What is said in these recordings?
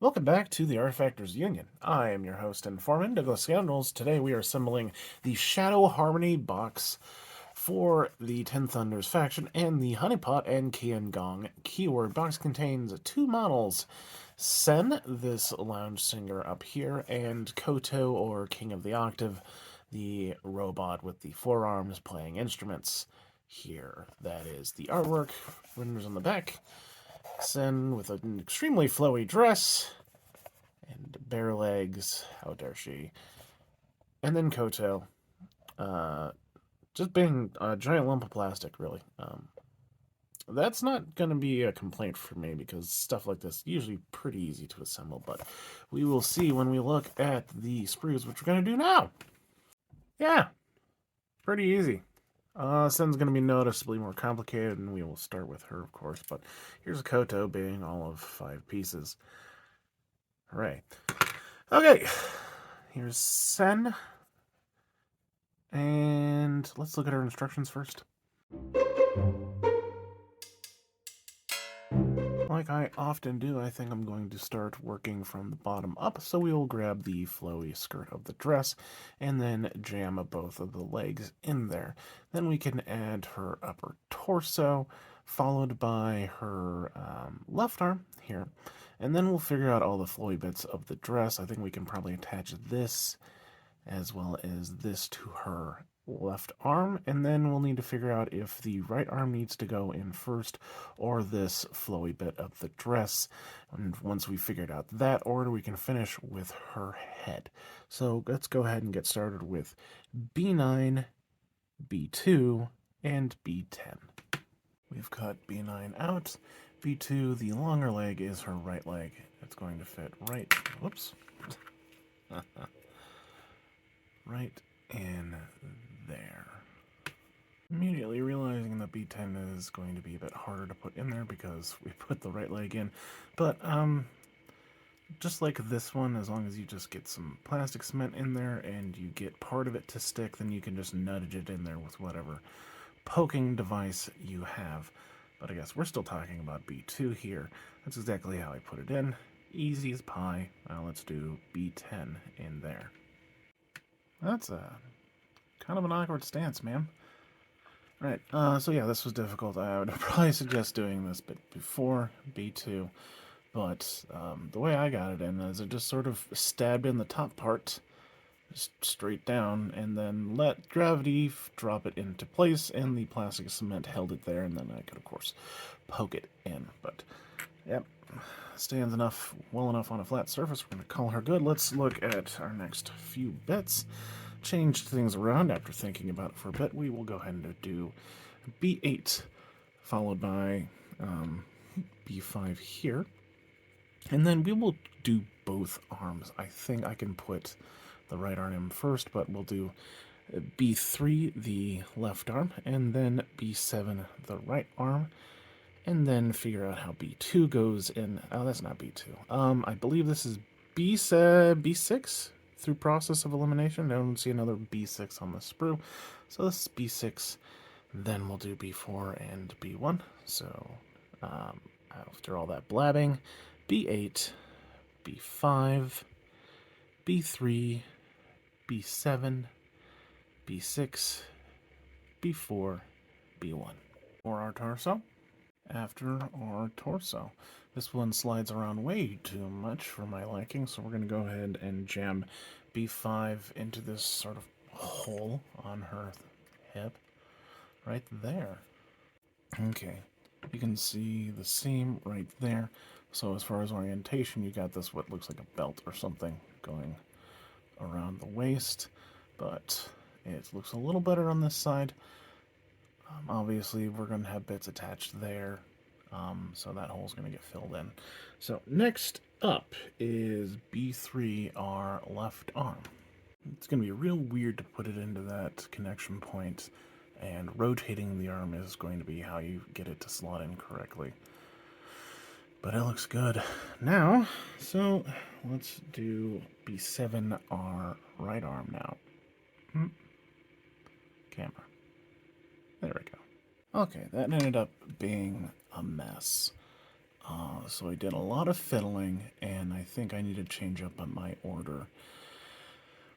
Welcome back to the Artefactors Union. I am your host and foreman, Douglas Scoundrels. Today we are assembling the Shadow Harmony box for the Ten Thunders faction and the Honeypot and Kian keyword. Box contains two models, Sen, this lounge singer up here, and K.O.T.O, or King of the Octave, the robot with the forearms playing instruments here. That is the artwork. Renders on the back. Sen with an extremely flowy dress and bare legs. How dare she? And then K.O.T.O, just being a giant lump of plastic, really. That's not going to be a complaint for me because stuff like this is usually pretty easy to assemble, but we will see when we look at the sprues, which we're going to do now. Yeah, pretty easy. Sen's going to be noticeably more complicated, and we will start with her, of course, but here's a K.O.T.O being all of 5 pieces. Hooray. Okay, here's Sen. And let's look at our instructions first. Like I often do, I think I'm going to start working from the bottom up, so we will grab the flowy skirt of the dress and then jam both of the legs in there. Then we can add her upper torso, followed by her left arm here. And then we'll figure out all the flowy bits of the dress. I think we can probably attach this as well as this to her left arm, and then we'll need to figure out if the right arm needs to go in first or this flowy bit of the dress. And once we figured out that order, we can finish with her head. So let's go ahead and get started with B9, B2, and B10. We've cut B9 out. B2, the longer leg, is her right leg. It's going to fit right, whoops, right in there. Immediately realizing that B10 is going to be a bit harder to put in there because we put the right leg in, but just like this one, as long as you just get some plastic cement in there and you get part of it to stick, then you can just nudge it in there with whatever poking device you have. But I guess we're still talking about B2 here. That's exactly how I put it in. Easy as pie. Now let's do B10 in there. That's a kind of an awkward stance, man. Right, so yeah, this was difficult. I would probably suggest doing this bit before B2, but the way I got it in is it just sort of stabbed in the top part, just straight down, and then let gravity drop it into place, and the plastic cement held it there, and then I could, of course, poke it in. But, yep, stands well enough on a flat surface. We're going to call her good. Let's look at our next few bits. Changed things around after thinking about it for a bit. We will go ahead and do B8, followed by B5 here. And then we will do both arms. I think I can put the right arm in first, but we'll do B3, the left arm, and then B7, the right arm, and then figure out how B2 goes in. Oh, that's not B2. I believe this is B6 through process of elimination. I don't see another B6 on the sprue. So this is B6. Then we'll do B4 and B1. So after all that blabbing, B8, B5, B3, B7, B6, B4, B1. For our torso. After our torso. This one slides around way too much for my liking, so we're going to go ahead and jam B5 into this sort of hole on her hip. Right there. Okay, you can see the seam right there. So as far as orientation, you got this what looks like a belt or something going around the waist, but it looks a little better on this side. Obviously, we're going to have bits attached there, so that hole's going to get filled in. So next up is B3, our left arm. It's going to be real weird to put it into that connection point, and rotating the arm is going to be how you get it to slot in correctly. But it looks good. Now, so let's do B7, our right arm now. Camera. There we go. Okay, that ended up being a mess. So I did a lot of fiddling, and I think I need to change up on my order.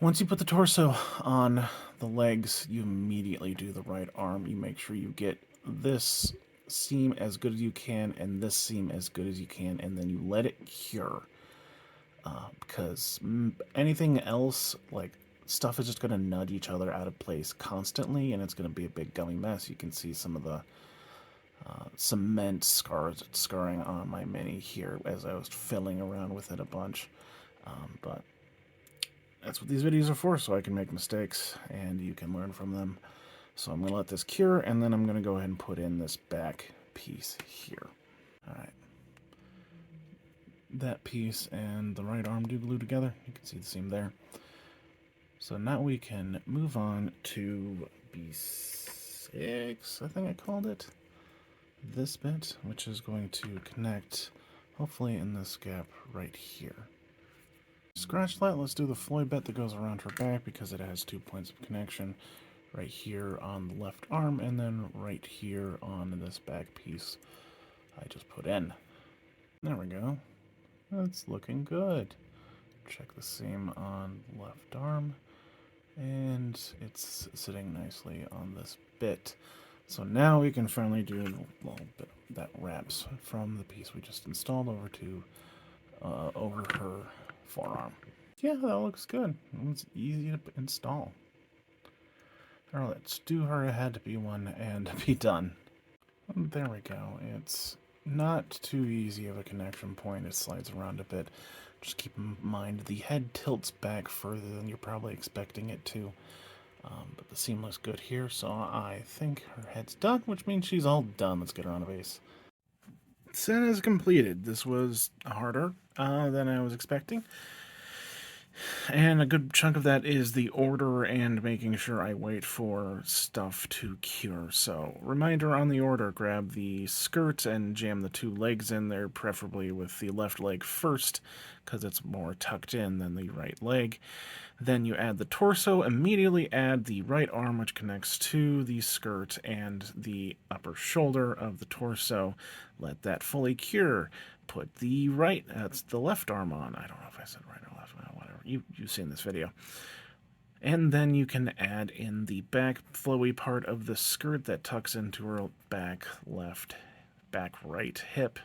Once you put the torso on the legs, you immediately do the right arm. You make sure you get this seam as good as you can and this seam as good as you can, and then you let it cure. Because anything else, like, stuff is just going to nudge each other out of place constantly, and it's going to be a big gummy mess. You can see some of the cement scarring on my mini here as I was fiddling around with it a bunch. But that's what these videos are for, so I can make mistakes and you can learn from them. So I'm going to let this cure, and then I'm going to go ahead and put in this back piece here. Alright. That piece and the right arm do glue together. You can see the seam there. So now we can move on to B6, I think I called it. This bit, which is going to connect, hopefully, in this gap right here. Scratch that. Let's do the Floyd bit that goes around her back because it has 2 points of connection. Right here on the left arm, and then right here on this back piece I just put in. There we go. That's looking good. Check the seam on left arm, and it's sitting nicely on this bit. So now we can finally do a little bit that wraps from the piece we just installed over her forearm. Yeah, that looks good. It's easy to install. Alright, let's do her head B1 and be done. There we go. It's not too easy of a connection point. It slides around a bit. Just keep in mind the head tilts back further than you're probably expecting it to. But the seam looks good here, so I think her head's done, which means she's all done. Let's get her on a base. Sen is completed. This was harder than I was expecting. And a good chunk of that is the order and making sure I wait for stuff to cure. So, reminder on the order, grab the skirt and jam the 2 legs in there, preferably with the left leg first, because it's more tucked in than the right leg. Then you add the torso, immediately add the right arm, which connects to the skirt and the upper shoulder of the torso. Let that fully cure. Put the that's the left arm on. I don't know if I said right or left, whatever. You've seen this video. And then you can add in the back flowy part of the skirt that tucks into her back right hip.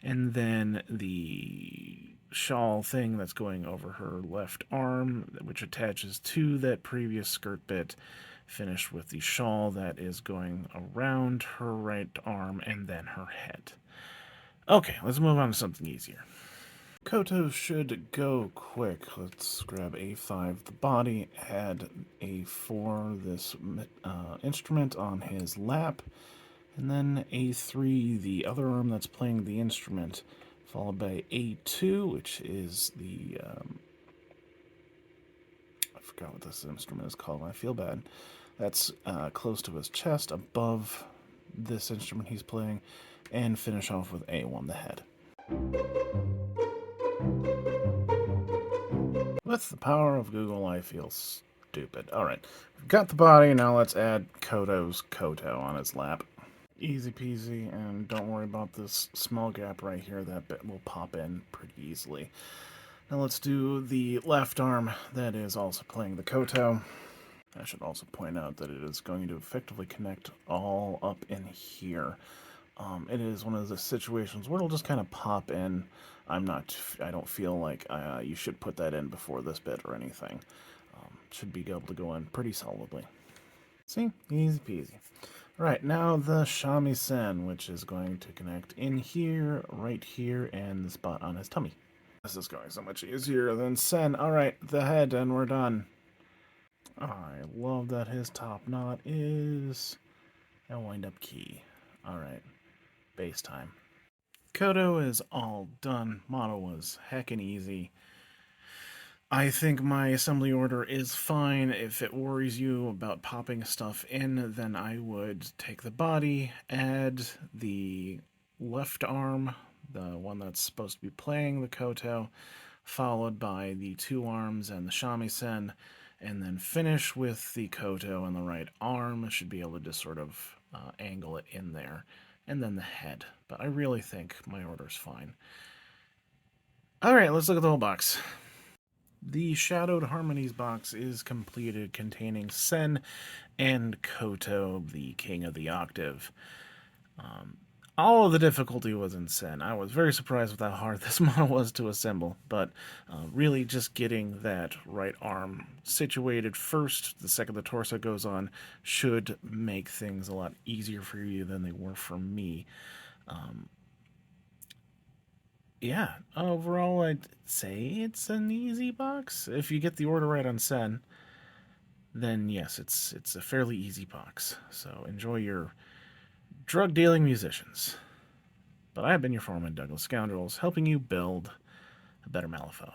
And then the shawl thing that's going over her left arm, which attaches to that previous skirt bit, finished with the shawl that is going around her right arm and then her head. Okay, let's move on to something easier. K.O.T.O should go quick. Let's grab A5, the body, add A4, this instrument on his lap, and then A3, the other arm that's playing the instrument, followed by A2, which is the, I forgot what this instrument is called, I feel bad. That's close to his chest, above this instrument he's playing, and finish off with A1, the head. With the power of Google, I feel stupid. Alright, we've got the body, now let's add K.O.T.O's K.O.T.O on his lap. Easy peasy, and don't worry about this small gap right here. That bit will pop in pretty easily. Now let's do the left arm that is also playing the K.O.T.O. I should also point out that it is going to effectively connect all up in here. It is one of the situations where it'll just kind of pop in. I don't feel like you should put that in before this bit or anything. Should be able to go in pretty solidly. See? Easy peasy. Right, now the shamisen, which is going to connect in here, right here, and the spot on his tummy. This is going so much easier than Sen. Alright, the head, and we're done. I love that his top knot is a wind-up key. Alright, base time. K.O.T.O is all done. Model was heckin' easy. I think my assembly order is fine. If it worries you about popping stuff in, then I would take the body, add the left arm, the one that's supposed to be playing the K.O.T.O, followed by the 2 arms and the shamisen, and then finish with the K.O.T.O and the right arm. Should be able to just sort of angle it in there and then the head. But I really think my order's fine. Alright, let's look at the whole box. The Shadowed Harmonies box is completed, containing Sen and K.O.T.O, the King of the Octave. All of the difficulty was in Sen. I was very surprised with how hard this model was to assemble, but really just getting that right arm situated first, the second the torso goes on, should make things a lot easier for you than they were for me. Yeah, overall, I'd say it's an easy box. If you get the order right on Sen, then yes, it's a fairly easy box. So enjoy your drug-dealing musicians. But I have been your foreman, Douglas Scoundrels, helping you build a better Malifaux.